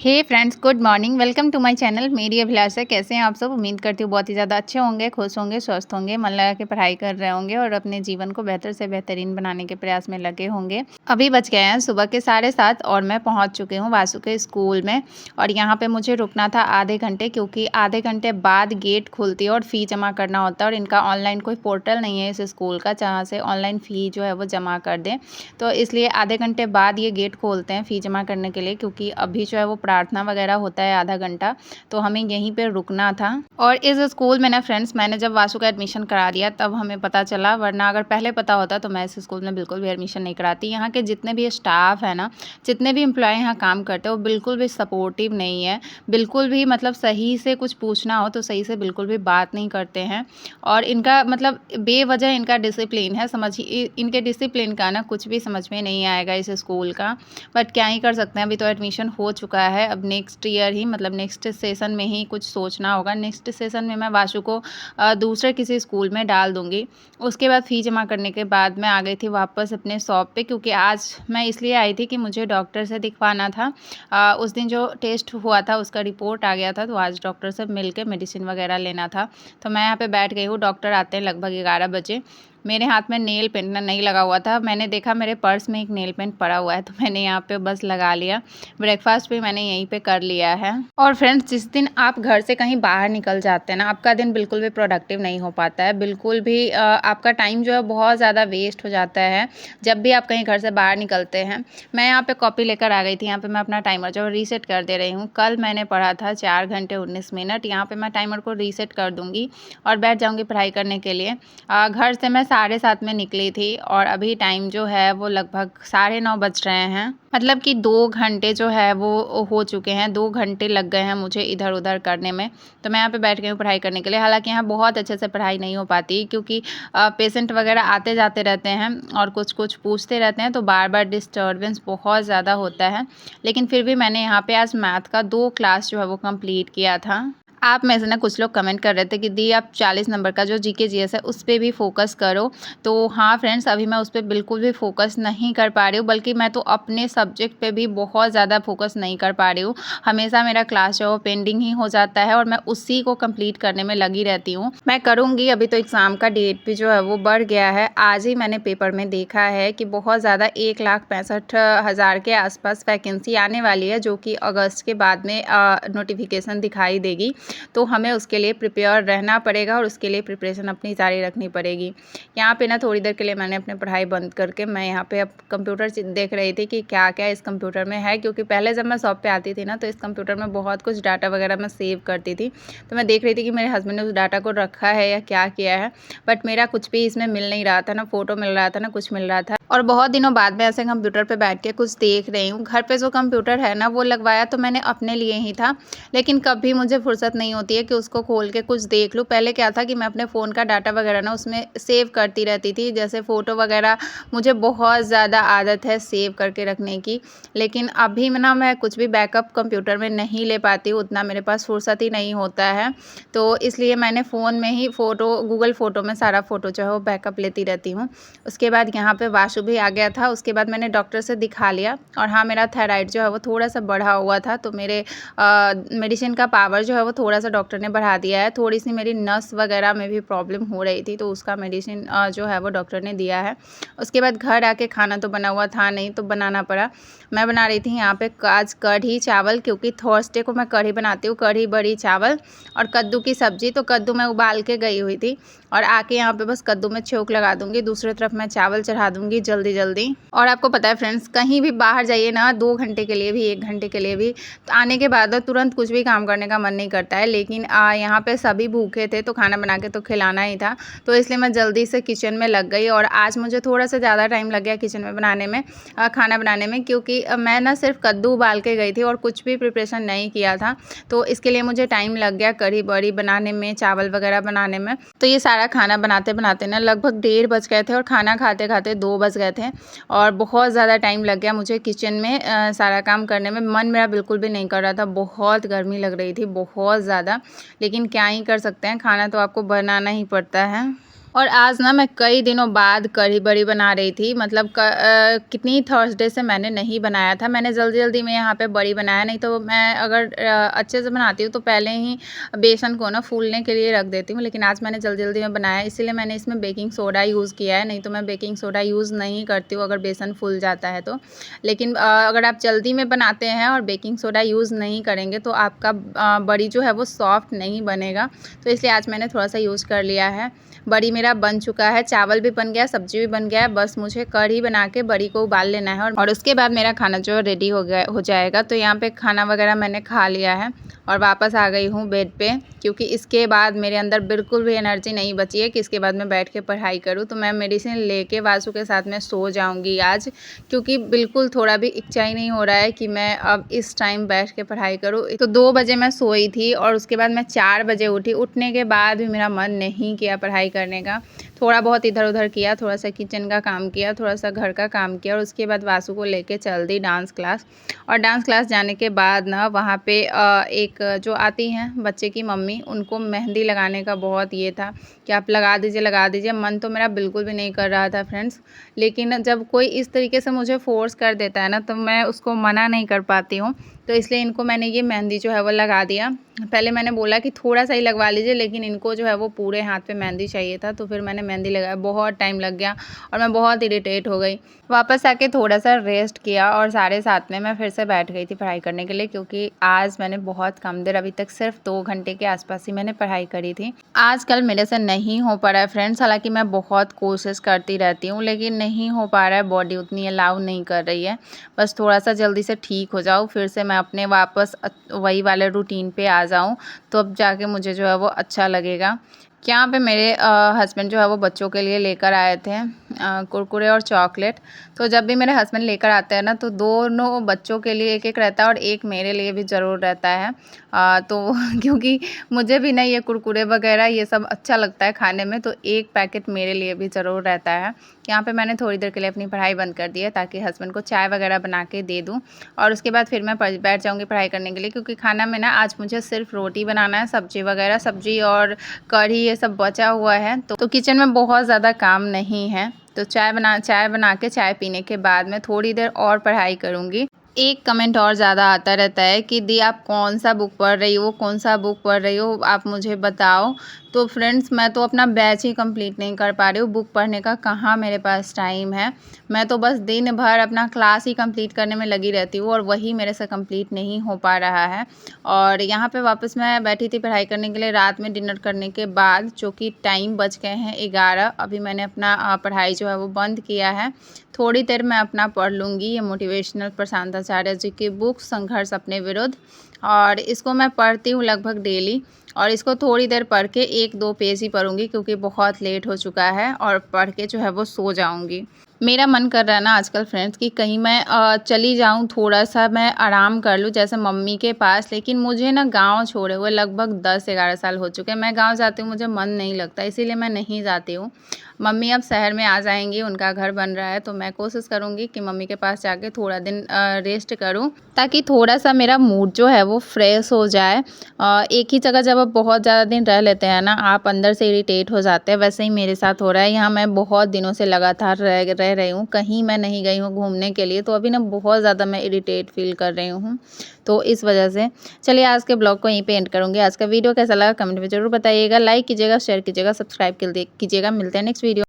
Hey friends, good morning. Welcome to my channel. मेरी अभिलाषा। कैसे हैं आप सब? उम्मीद करती हूँ बहुत ही ज़्यादा अच्छे होंगे, खुश होंगे, स्वस्थ होंगे, मन लगा के पढ़ाई कर रहे होंगे और अपने जीवन को बेहतर से बेहतरीन बनाने के प्रयास में लगे होंगे। अभी बज गए हैं सुबह के 7:30 और मैं पहुँच चुकी हूँ वासु के स्कूल में। और यहाँ पे मुझे रुकना था आधे घंटे, क्योंकि आधे घंटे बाद गेट खुलती है और फ़ी जमा करना होता है। और इनका ऑनलाइन कोई पोर्टल नहीं है इस स्कूल का, जहाँ से ऑनलाइन फ़ी जो है वो जमा कर दें। तो इसलिए आधे घंटे बाद ये गेट खोलते हैं फ़ी जमा करने के लिए, क्योंकि अभी जो है वो प्रार्थना वगैरह होता है आधा घंटा, तो हमें यहीं पे रुकना था। और इस स्कूल में ना फ्रेंड्स, मैंने जब वासु का एडमिशन करा दिया तब हमें पता चला, वरना अगर पहले पता होता तो मैं इस स्कूल में बिल्कुल भी एडमिशन नहीं कराती। यहाँ के जितने भी स्टाफ है ना, जितने भी एम्प्लॉय यहाँ काम करते हैं, वो बिल्कुल भी सपोर्टिव नहीं है। बिल्कुल भी मतलब सही से कुछ पूछना हो तो सही से बिल्कुल भी बात नहीं करते हैं। और इनका मतलब बेवजह इनका डिसिप्लिन है, समझिए इनके डिसिप्लिन का ना कुछ भी समझ में नहीं आएगा इस स्कूल का। बट क्या ही कर सकते हैं, अभी तो एडमिशन हो चुका है। अब नेक्स्ट ईयर ही मतलब नेक्स्ट सेशन में ही कुछ सोचना होगा। नेक्स्ट सेशन में मैं वासु को दूसरे किसी स्कूल में डाल दूँगी। उसके बाद फ़ी जमा करने के बाद मैं आ गई थी वापस अपने शॉप पे, क्योंकि आज मैं इसलिए आई थी कि मुझे डॉक्टर से दिखवाना था। उस दिन जो टेस्ट हुआ था उसका रिपोर्ट आ गया था, तो आज डॉक्टर से मिल के मेडिसिन वगैरह लेना था। तो मैं यहाँ पे बैठ गई हूँ। डॉक्टर आते हैं लगभग 11 बजे। मेरे हाथ में नेल पेंट नहीं लगा हुआ था। मैंने देखा मेरे पर्स में एक नेल पेंट पड़ा हुआ है, तो मैंने यहाँ पे बस लगा लिया। ब्रेकफास्ट भी मैंने यहीं पे कर लिया है। और फ्रेंड्स, जिस दिन आप घर से कहीं बाहर निकल जाते हैं ना, आपका दिन बिल्कुल भी प्रोडक्टिव नहीं हो पाता है। बिल्कुल भी आपका टाइम जो है बहुत ज़्यादा वेस्ट हो जाता है जब भी आप कहीं घर से बाहर निकलते हैं। मैं यहाँ पे कॉपी लेकर आ गई थी। यहाँ पे मैं अपना टाइमर जो रीसेट कर दे रही हूँ। कल मैंने पढ़ा था 4 घंटे 19 मिनट। यहाँ पे मैं टाइमर को रीसेट कर दूँगी और बैठ जाऊँगी पढ़ाई करने के लिए। घर से मैं 7:30 में निकली थी और अभी टाइम जो है वो लगभग 9:30 बज रहे हैं। मतलब कि 2 घंटे जो है वो हो चुके हैं। 2 घंटे लग गए हैं मुझे इधर-उधर करने में। तो मैं यहाँ पे बैठ गई हूँ पढ़ाई करने के लिए। हालाँकि यहाँ बहुत अच्छे से पढ़ाई नहीं हो पाती, क्योंकि पेशेंट वगैरह आते-जाते रहते हैं और कुछ-कुछ पूछते रहते हैं, तो बार-बार डिस्टर्बेंस बहुत ज़्यादा होता है। लेकिन फिर भी मैंने यहाँ पे आज मैथ का 2 क्लास जो है वो कंप्लीट किया था। आप में से ना कुछ लोग कमेंट कर रहे थे कि दी आप 40 नंबर का जो जीके जीएस है उस पे भी फ़ोकस करो। तो हाँ फ्रेंड्स, अभी मैं उस पे बिल्कुल भी फ़ोकस नहीं कर पा रही हूँ, बल्कि मैं तो अपने सब्जेक्ट पे भी बहुत ज़्यादा फ़ोकस नहीं कर पा रही हूँ। हमेशा मेरा क्लास जो है वो पेंडिंग ही हो जाता है और मैं उसी को कंप्लीट करने में लगी रहती हूँ। मैं करूँगी। अभी तो एग्ज़ाम का डेट भी जो है वो बढ़ गया है। आज ही मैंने पेपर में देखा है कि बहुत ज़्यादा 1,65,000 के आसपास वैकेंसी आने वाली है, जो कि अगस्त के बाद में नोटिफिकेशन दिखाई देगी। तो हमें उसके लिए प्रिपेयर रहना पड़ेगा और उसके लिए प्रिपरेशन अपनी जारी रखनी पड़ेगी। यहाँ पे ना थोड़ी देर के लिए मैंने अपनी पढ़ाई बंद करके मैं यहाँ पे अब कंप्यूटर देख रही थी कि क्या क्या इस कंप्यूटर में है, क्योंकि पहले जब मैं शॉप पे आती थी ना, तो इस कंप्यूटर में बहुत कुछ डाटा वगैरह मैं सेव करती थी। तो मैं देख रही थी कि मेरे हस्बैंड ने उस डाटा को रखा है या क्या किया है। बट मेरा कुछ भी इसमें मिल नहीं रहा था, ना फ़ोटो मिल रहा था, ना कुछ मिल रहा था। और बहुत दिनों बाद मैं ऐसे कंप्यूटर पे बैठ के कुछ देख रही हूँ। घर पे जो कंप्यूटर है ना, वो लगवाया तो मैंने अपने लिए ही था, लेकिन कभी मुझे फुर्सत नहीं होती है कि उसको खोल के कुछ देख लूँ। पहले क्या था कि मैं अपने फ़ोन का डाटा वगैरह ना उसमें सेव करती रहती थी, जैसे फ़ोटो वगैरह। मुझे बहुत ज़्यादा आदत है सेव करके रखने की, लेकिन अभी ना मैं कुछ भी बैकअप कंप्यूटर में नहीं ले पाती हूँ, उतना मेरे पास फुर्सत ही नहीं होता है। तो इसलिए मैंने फ़ोन में ही फ़ोटो, गूगल फ़ोटो में सारा फ़ोटो जो है वो बैकअप लेती रहती हूँ। उसके बाद यहाँ पे वाशु भी आ गया था। उसके बाद मैंने डॉक्टर से दिखा लिया। और हाँ, मेरा थायराइड जो है वो थोड़ा-सा बढ़ा हुआ था, तो मेरे मेडिसिन का पावर जो है वो थोड़ा-सा डॉक्टर ने बढ़ा दिया है। थोड़ी-सी मेरी नस वगैरह में भी प्रॉब्लम हो रही थी, तो उसका मेडिसिन जो है वो डॉक्टर ने दिया है। उसके बाद घर आके खाना तो बना हुआ था नहीं, तो बनाना पड़ा। मैं बना रही थी यहाँ पे आज कढ़ी चावल, क्योंकि थर्सडे को मैं कढ़ी बनाती हूँ, कढ़ी बड़ी चावल और कद्दू की सब्ज़ी। तो कद्दू मैं उबाल के गई हुई थी और आके यहाँ पे बस कद्दू में छोंक लगा दूँगी, दूसरी तरफ मैं चावल चढ़ा दूँगी जल्दी-जल्दी। और आपको पता है फ्रेंड्स, कहीं भी बाहर जाइए ना, 2 घंटे के लिए भी, 1 घंटे के लिए भी, तो आने के बाद तुरंत कुछ भी काम करने का मन नहीं करता है। लेकिन यहाँ पे सभी भूखे थे, तो खाना बना के तो खिलाना ही था, तो इसलिए मैं जल्दी से किचन में लग गई। और आज मुझे थोड़ा-सा ज़्यादा टाइम लग गया किचन में बनाने में, खाना बनाने में, क्योंकि मैं ना सिर्फ कद्दू उबाल के गई थी और कुछ भी प्रिपरेशन नहीं किया था। तो इसके लिए मुझे टाइम लग गया कढ़ी बड़ी बनाने में, चावल वगैरह बनाने में। तो ये सारा खाना बनाते-बनाते ना लगभग 1:30 बज गए थे और खाना खाते-खाते 2 बज गए थे। और बहुत ज़्यादा टाइम लग गया मुझे किचन में सारा काम करने में। मन मेरा बिल्कुल भी नहीं कर रहा था, बहुत गर्मी लग रही थी, बहुत ज़्यादा। लेकिन क्या ही कर सकते हैं, खाना तो आपको बनाना ही पड़ता है। और आज ना मैं कई दिनों बाद कढ़ी बड़ी बना रही थी, मतलब कितनी थर्सडे से मैंने नहीं बनाया था। मैंने जल्दी-जल्दी में यहाँ पे बड़ी बनाया, नहीं तो मैं अगर अच्छे से बनाती हूँ तो पहले ही बेसन को ना फूलने के लिए रख देती हूँ। लेकिन आज मैंने जल्दी-जल्दी में बनाया, इसीलिए मैंने इसमें बेकिंग सोडा यूज़ किया है, नहीं तो मैं बेकिंग सोडा यूज़ नहीं करती हूँ अगर बेसन फूल जाता है तो। लेकिन अगर आप जल्दी में बनाते हैं और बेकिंग सोडा यूज़ नहीं करेंगे तो आपका बड़ी जो है वो सॉफ्ट नहीं बनेगा। तो इसलिए आज मैंने थोड़ा-सा यूज़ कर लिया है। बड़ी मेरा बन चुका है, चावल भी बन गया, सब्जी भी बन गया है, बस मुझे कढ़ी बना के बड़ी को उबाल लेना है और उसके बाद मेरा खाना जो है रेडी हो जाएगा। तो यहाँ पे खाना वगैरह मैंने खा लिया है और वापस आ गई हूँ बेड पे, क्योंकि इसके बाद मेरे अंदर बिल्कुल भी एनर्जी नहीं बची है कि इसके बाद मैं बैठ के पढ़ाई करूँ। तो मैं मेडिसिन लेके वासु के साथ में सो जाऊँगी आज, क्योंकि बिल्कुल थोड़ा भी इच्छा ही नहीं हो रहा है कि मैं अब इस टाइम बैठ के पढ़ाई करूँ। तो 2 बजे मैं सोई थी और उसके बाद मैं 4 बजे उठी। उठने के बाद भी मेरा मन नहीं किया पढ़ाई करने का। थोड़ा बहुत इधर-उधर किया, थोड़ा-सा किचन का काम किया, थोड़ा-सा घर का काम किया और उसके बाद वासु को लेके चल दी डांस क्लास। और डांस क्लास जाने के बाद ना वहाँ पे एक जो आती हैं बच्चे की मम्मी, उनको मेहंदी लगाने का बहुत ये था कि आप लगा दीजिए। मन तो मेरा बिल्कुल भी नहीं कर रहा था फ्रेंड्स, लेकिन जब कोई इस तरीके से मुझे फ़ोर्स कर देता है ना तो मैं उसको मना नहीं कर पाती हूँ। तो इसलिए इनको मैंने ये मेहंदी जो है वो लगा दिया। पहले मैंने बोला कि थोड़ा-सा ही लगवा लीजिए, लेकिन इनको जो है वो पूरे हाथ पे मेहंदी चाहिए था, तो फिर मैंने मेहंदी लगाया। बहुत टाइम लग गया और मैं बहुत इरिटेट हो गई। वापस आके थोड़ा-सा रेस्ट किया और 7:30 में मैं फिर से बैठ गई थी पढ़ाई करने के लिए, क्योंकि आज मैंने बहुत कम देर, अभी तक सिर्फ 2 घंटे के आसपास ही मैंने पढ़ाई करी थी। आजकल मेरे से नहीं हो पा रहा है फ्रेंड्स, हालाँकि मैं बहुत कोशिश करती रहती हूँ, लेकिन नहीं हो पा रहा है, बॉडी उतनी अलाउ नहीं कर रही है। बस थोड़ा-सा जल्दी से ठीक हो जाऊँ, फिर से मैं अपने वापस वही वाले रूटीन पे आ जाऊँ, तो अब जाके मुझे जो है वो अच्छा लगेगा। यहाँ पे मेरे हस्बैंड जो है वो बच्चों के लिए लेकर आए थे कुरकुरे और चॉकलेट। तो जब भी मेरे हस्बैंड लेकर आते हैं ना तो दोनों बच्चों के लिए एक-एक रहता है और एक मेरे लिए भी ज़रूर रहता है। तो क्योंकि मुझे भी ना ये कुरकुरे वगैरह ये सब अच्छा लगता है खाने में, तो एक पैकेट मेरे लिए भी ज़रूर रहता है। यहाँ पे मैंने थोड़ी देर के लिए अपनी पढ़ाई बंद कर दी है ताकि हस्बैंड को चाय वगैरह बना के दे दूँ और उसके बाद फिर मैं बैठ जाऊँगी पढ़ाई करने के लिए, क्योंकि खाना में ना आज मुझे सिर्फ रोटी बनाना है, सब्जी और कढ़ी ये सब बचा हुआ है। तो किचन में बहुत ज़्यादा काम नहीं है। तो चाय बना के चाय पीने के बाद मैं थोड़ी देर और पढ़ाई करूँगी। एक कमेंट और ज़्यादा आता रहता है कि दी आप कौन-सा बुक पढ़ रही हो, आप मुझे बताओ। तो फ्रेंड्स, मैं तो अपना बैच ही कंप्लीट नहीं कर पा रही हूँ, बुक पढ़ने का कहाँ मेरे पास टाइम है। मैं तो बस दिन भर अपना क्लास ही कंप्लीट करने में लगी रहती हूँ और वही मेरे से कंप्लीट नहीं हो पा रहा है। और यहाँ पे वापस मैं बैठी थी पढ़ाई करने के लिए रात में डिनर करने के बाद, जो कि टाइम बज गए हैं 11। अभी मैंने अपना पढ़ाई जो है वो बंद किया है। थोड़ी देर मैं अपना पढ़ लूँगी ये मोटिवेशनल प्रशांत आचार्य जी की बुक संघर्ष अपने विरुद्ध, और इसको मैं पढ़ती हूँ लगभग डेली। और इसको थोड़ी देर पढ़ के 1-2 पेज ही पढ़ूँगी, क्योंकि बहुत लेट हो चुका है, और पढ़ के जो है वो सो जाऊँगी। मेरा मन कर रहा है ना आजकल फ्रेंड्स कि कहीं मैं चली जाऊँ, थोड़ा-सा मैं आराम कर लूँ जैसे मम्मी के पास, लेकिन मुझे ना गाँव छोड़े हुए लगभग 10-11 साल हो चुके हैं। मैं गाँव जाती हूँ, मुझे मन नहीं लगता, इसीलिए मैं नहीं जाती हूँ। मम्मी अब शहर में आ जाएँगी, उनका घर बन रहा है, तो मैं कोशिश करूँगी कि मम्मी के पास जाके थोड़ा दिन रेस्ट करूँ, ताकि थोड़ा-सा मेरा मूड जो है वो फ्रेश हो जाए। एक ही जगह जब आप बहुत ज़्यादा दिन रह लेते हैं ना, आप अंदर से इरिटेट हो जाते हैं, वैसे ही मेरे साथ हो रहा है। यहाँ मैं बहुत दिनों से लगातार रह रही हूँ, कहीं मैं नहीं गई हूँ घूमने के लिए, तो अभी ना बहुत ज़्यादा मैं इरिटेट फ़ील कर रही हूँ, तो इस वजह से। चलिए आज के ब्लॉग को यहीं पे एंड करूँगी। आज का वीडियो कैसा लगा कमेंट में ज़रूर बताइएगा, लाइक कीजिएगा, शेयर कीजिएगा, सब्सक्राइब कीजिएगा। मिलते हैं नेक्स्ट वीडियो।